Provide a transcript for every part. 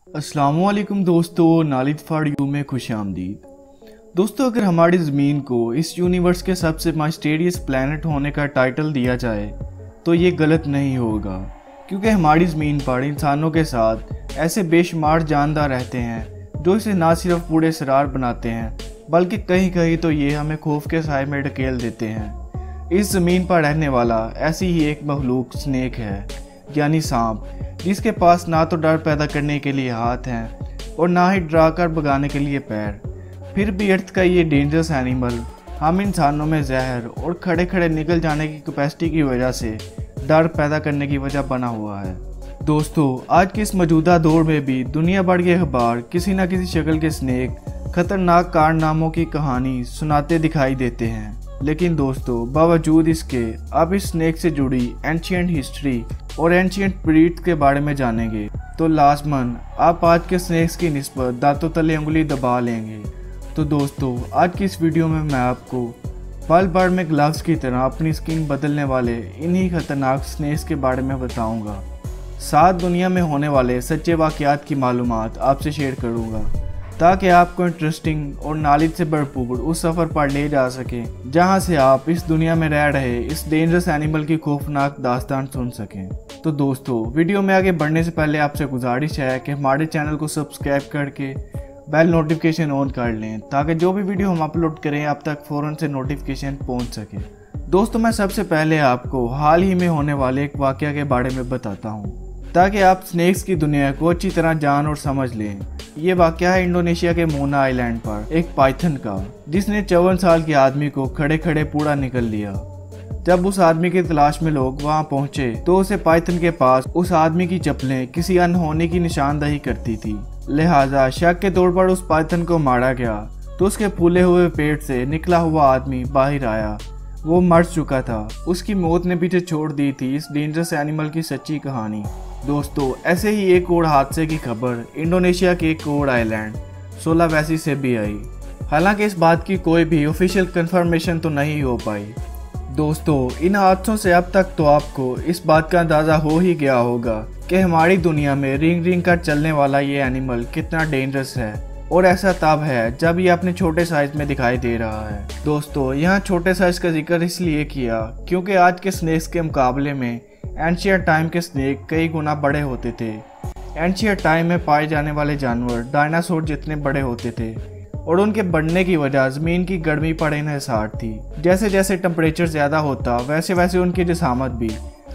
अस्सलामुअलैकुम दोस्तों, नालिद for you में खुश आमदीद। दोस्तों, अगर हमारी ज़मीन को इस यूनिवर्स के सबसे माइस्टीरियस प्लैनेट होने का टाइटल दिया जाए तो ये गलत नहीं होगा, क्योंकि हमारी ज़मीन पर इंसानों के साथ ऐसे बेशुमार जानदार रहते हैं जो इसे ना सिर्फ बूढ़े सरार बनाते हैं बल्कि कहीं कहीं तो ये हमें खौफ के साए में ढकेल देते हैं। इस ज़मीन पर रहने वाला ऐसी ही एक मखलूक स्नेक है, यानी सांप, जिसके पास ना तो डर पैदा करने के लिए हाथ हैं और ना ही डरा कर भगाने के लिए पैर। फिर भी अर्थ का ये डेंजरस एनिमल हम इंसानों में जहर और खड़े खड़े निकल जाने की कैपेसिटी की वजह से डर पैदा करने की वजह बना हुआ है। दोस्तों, आज के इस मौजूदा दौर में भी दुनिया भर के अखबार किसी न किसी शक्ल के स्नेक खतरनाक कारनामों की कहानी सुनाते दिखाई देते हैं। लेकिन दोस्तों, बावजूद इसके अब इस स्नेक से जुड़ी एंशिएंट हिस्ट्री और एंशिएंट ब्रीड के बारे में जानेंगे, तो लाजमन आप आज के स्नेक्स की निस्बत दांतों तले उंगली दबा लेंगे। तो दोस्तों, आज की इस वीडियो में मैं आपको पल भर में ग्लव्स की तरह अपनी स्किन बदलने वाले इन्हीं खतरनाक स्नेक्स के बारे में बताऊंगा। साथ दुनिया में होने वाले सच्चे वाकयात की मालूमात आपसे शेयर करूंगा, ताकि आपको इंटरेस्टिंग और नॉलेज से भरपूर उस सफ़र पर ले जा सकें जहां से आप इस दुनिया में रह रहे इस डेंजरस एनिमल की खौफनाक दास्तान सुन सकें। तो दोस्तों, वीडियो में आगे बढ़ने से पहले आपसे गुजारिश है कि हमारे चैनल को सब्सक्राइब करके बेल नोटिफिकेशन ऑन कर लें, ताकि जो भी वीडियो हम अपलोड करें आप तक फ़ौरन से नोटिफिकेशन पहुंच सके। दोस्तों, मैं सबसे पहले आपको हाल ही में होने वाले एक वाक़या के बारे में बताता हूँ, ताकि आप स्नेक्स की दुनिया को अच्छी तरह जान और समझ लें। ये वाक़या है इंडोनेशिया के मोना आइलैंड पर एक पाइथन का, जिसने 54 साल के आदमी को खड़े खड़े पूरा निकल लिया। जब उस आदमी की तलाश में लोग वहां पहुंचे तो उसे पाइथन के पास उस आदमी की चप्पलें किसी अनहोनी की निशानदही करती थी, लिहाजा शक के तौर पर उस पाइथन को मारा गया। तो उसके फूले हुए पेट से निकला हुआ आदमी बाहर आया। वो मर चुका था। उसकी मौत ने पीछे छोड़ दी थी इस डेंजरस एनिमल की सच्ची कहानी। दोस्तों, ऐसे ही एक और हादसे की खबर इंडोनेशिया के एक और आइलैंड सुलावेसी से भी आई। हालांकि इस बात की कोई भी ऑफिशियल कंफर्मेशन तो नहीं हो पाई। दोस्तों, इन हादसों से अब तक तो आपको इस बात का अंदाज़ा हो ही गया होगा कि हमारी दुनिया में रिंग रिंग कर चलने वाला ये एनिमल कितना डेंजरस है, और ऐसा तब है जब ये अपने छोटे साइज में दिखाई दे रहा है। दोस्तों, यहाँ छोटे साइज का जिक्र इसलिए किया क्योंकि आज के स्नेक्स के मुकाबले में एंशिएंट टाइम के स्नेक कई गुना बड़े होते थे। एंशिएंट टाइम में पाए जाने वाले जानवर डायनासोर जितने बड़े होते थे, और उनके बढ़ने की वजह ज़मीन की गर्मी पर इन्हिसार थी। जैसे जैसे टेम्परेचर ज़्यादा होता वैसे वैसे उनकी जिसामत भी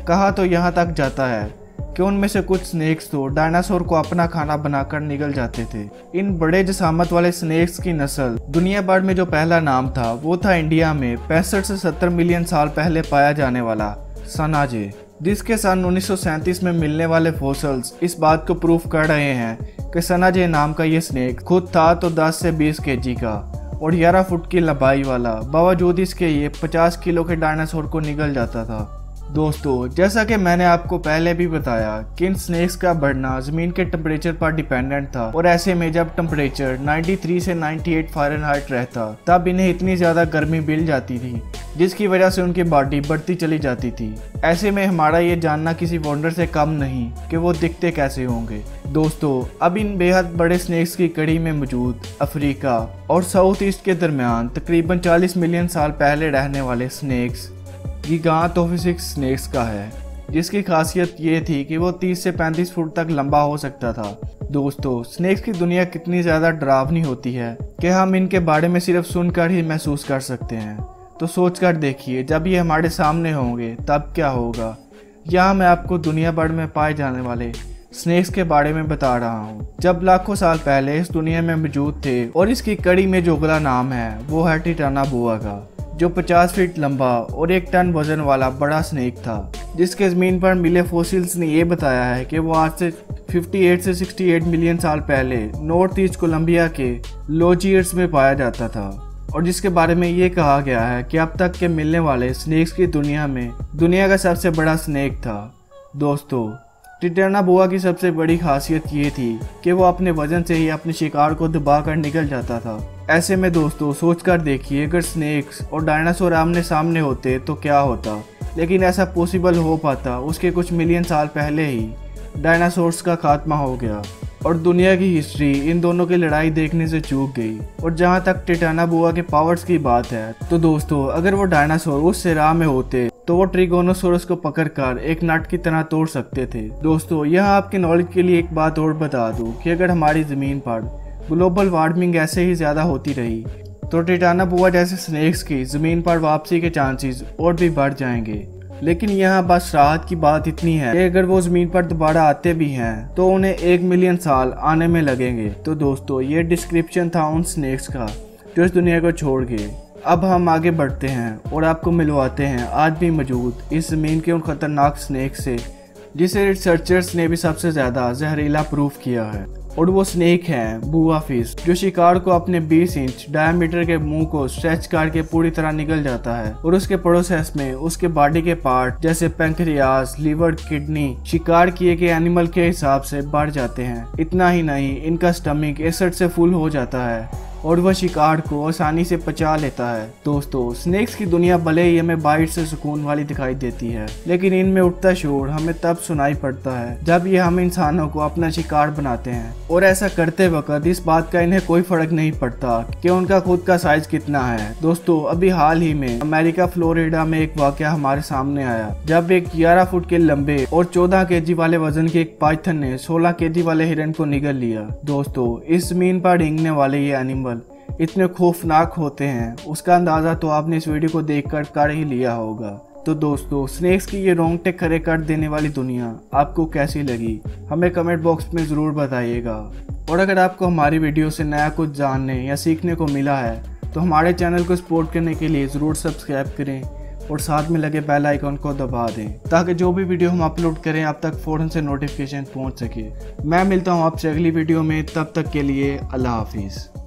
कहा तो यहाँ तक जाता है कि उनमें से कुछ स्नेक्स तो डायनासोर को अपना खाना बनाकर निगल जाते थे। इन बड़े जिसामत वाले स्नेक्स की नस्ल दुनिया भर में जो पहला नाम था वो था इंडिया में 65 से 70 मिलियन साल पहले पाया जाने वाला सनाजे, जिसके सन 1937 में मिलने वाले फॉसिल्स इस बात को प्रूफ कर रहे हैं कि सनाजे नाम का ये स्नेक खुद था तो 10 से 20 केजी का और 11 फुट की लंबाई वाला। बावजूद इसके ये 50 किलो के डायनासोर को निगल जाता था। दोस्तों, जैसा कि मैंने आपको पहले भी बताया कि इन स्नेक्स का बढ़ना ज़मीन के टेम्परेचर पर डिपेंडेंट था, और ऐसे में जब टेम्परेचर 93 से 98 फ़ारेनहाइट रहता तब इन्हें इतनी ज़्यादा गर्मी मिल जाती थी जिसकी वजह से उनकी बॉडी बढ़ती चली जाती थी। ऐसे में हमारा ये जानना किसी वंडर से कम नहीं कि वो दिखते कैसे होंगे। दोस्तों, अब इन बेहद बड़े स्नेक्स की कड़ी में मौजूद अफ्रीका और साउथ ईस्ट के दरमियान तकरीबन 40 मिलियन साल पहले रहने वाले स्नेक्स गिगांथोफिसिक्स स्नेक्स का है, जिसकी खासियत ये थी कि वो 30 से 35 फुट तक लंबा हो सकता था। दोस्तों, स्नेक्स की दुनिया कितनी ज़्यादा डरावनी होती है कि हम इनके बारे में सिर्फ सुनकर ही महसूस कर सकते हैं। तो सोचकर देखिए, जब ये हमारे सामने होंगे तब क्या होगा। यहाँ मैं आपको दुनिया भर में पाए जाने वाले स्नेक्स के बारे में बता रहा हूँ जब लाखों साल पहले इस दुनिया में मौजूद थे, और इसकी कड़ी में जो अगला नाम है वो है टिटाना बोआ का, जो 50 फीट लंबा और 1 टन वजन वाला बड़ा स्नेक था, जिसके ज़मीन पर मिले फॉसिल्स ने ये बताया है कि वो आज से 58 से 68 मिलियन साल पहले नॉर्थ ईस्ट कोलंबिया के लोजियर्स में पाया जाता था, और जिसके बारे में ये कहा गया है कि अब तक के मिलने वाले स्नेक्स की दुनिया में दुनिया का सबसे बड़ा स्नेक था। दोस्तों, टिटाना बोआ की सबसे बड़ी खासियत ये थी कि वो अपने वजन से ही अपने शिकार को दबा कर निकल जाता था। ऐसे में दोस्तों, सोचकर देखिए, अगर स्नेक्स और डायनासोर आमने सामने होते तो क्या होता। लेकिन ऐसा पॉसिबल हो पाता उसके कुछ मिलियन साल पहले ही डायनासोर्स का खात्मा हो गया। और दुनिया की हिस्ट्री इन दोनों की लड़ाई देखने से चूक गई। और जहाँ तक टिटानाबुआ के पावर्स की बात है तो दोस्तों अगर वो डायनासोर उस सेरा में होते तो वो ट्रिगोनोसोरस को पकड़कर एक नट की तरह तोड़ सकते थे। दोस्तों यहाँ आपके नॉलेज के लिए एक बात और बता दूं कि अगर हमारी जमीन पर ग्लोबल वार्मिंग ऐसे ही ज्यादा होती रही तो टिटानाबुआ जैसे स्नेक्स की जमीन पर वापसी के चांसेस और भी बढ़ जाएंगे। लेकिन यहाँ बस राहत की बात इतनी है कि अगर वो जमीन पर दोबारा आते भी हैं तो उन्हें 1 मिलियन साल आने में लगेंगे। तो दोस्तों ये डिस्क्रिप्शन था उन स्नेक्स का जो इस दुनिया को छोड़ गए। अब हम आगे बढ़ते हैं और आपको मिलवाते हैं आज भी मौजूद इस जमीन के उन खतरनाक स्नेक से जिसे रिसर्चर्स ने भी सबसे ज्यादा जहरीला प्रूफ किया है। और वो स्नेक है बुआ फिश, जो शिकार को अपने 20 इंच डायमीटर के मुंह को स्ट्रेच करके पूरी तरह निकल जाता है और उसके प्रोसेस में उसके बॉडी के पार्ट जैसे पैंक्रियास, लीवर, किडनी शिकार किए गए एनिमल के हिसाब से बढ़ जाते हैं। इतना ही नहीं, इनका स्टमक एसिड से फुल हो जाता है और वह शिकार को आसानी से पचा लेता है। दोस्तों स्नेक्स की दुनिया भले ही हमें बाइट से सुकून वाली दिखाई देती है, लेकिन इनमें उठता शोर हमें तब सुनाई पड़ता है जब ये हम इंसानों को अपना शिकार बनाते हैं। और ऐसा करते वक्त इस बात का इन्हें कोई फर्क नहीं पड़ता कि उनका खुद का साइज कितना है। दोस्तों अभी हाल ही में अमेरिका फ्लोरिडा में एक वाकया हमारे सामने आया जब एक 11 फुट के लंबे और 14 केजी वाले वजन के एक पाइथन ने 16 केजी वाले हिरन को निगल लिया। दोस्तों इस जमीन पर रेंगने वाले ये एनिमल इतने खौफनाक होते हैं, उसका अंदाजा तो आपने इस वीडियो को देखकर कर ही लिया होगा। तो दोस्तों स्नेक्स की ये रोंगटे खड़े कर देने वाली दुनिया आपको कैसी लगी हमें कमेंट बॉक्स में ज़रूर बताइएगा। और अगर आपको हमारी वीडियो से नया कुछ जानने या सीखने को मिला है तो हमारे चैनल को सपोर्ट करने के लिए ज़रूर सब्सक्राइब करें और साथ में लगे बेल आइकन को दबा दें ताकि जो भी वीडियो हम अपलोड करें आप तक फ़ौरन से नोटिफिकेशन पहुंच सके। मैं मिलता हूं आपसे अगली वीडियो में, तब तक के लिए अल्लाह हाफिज़।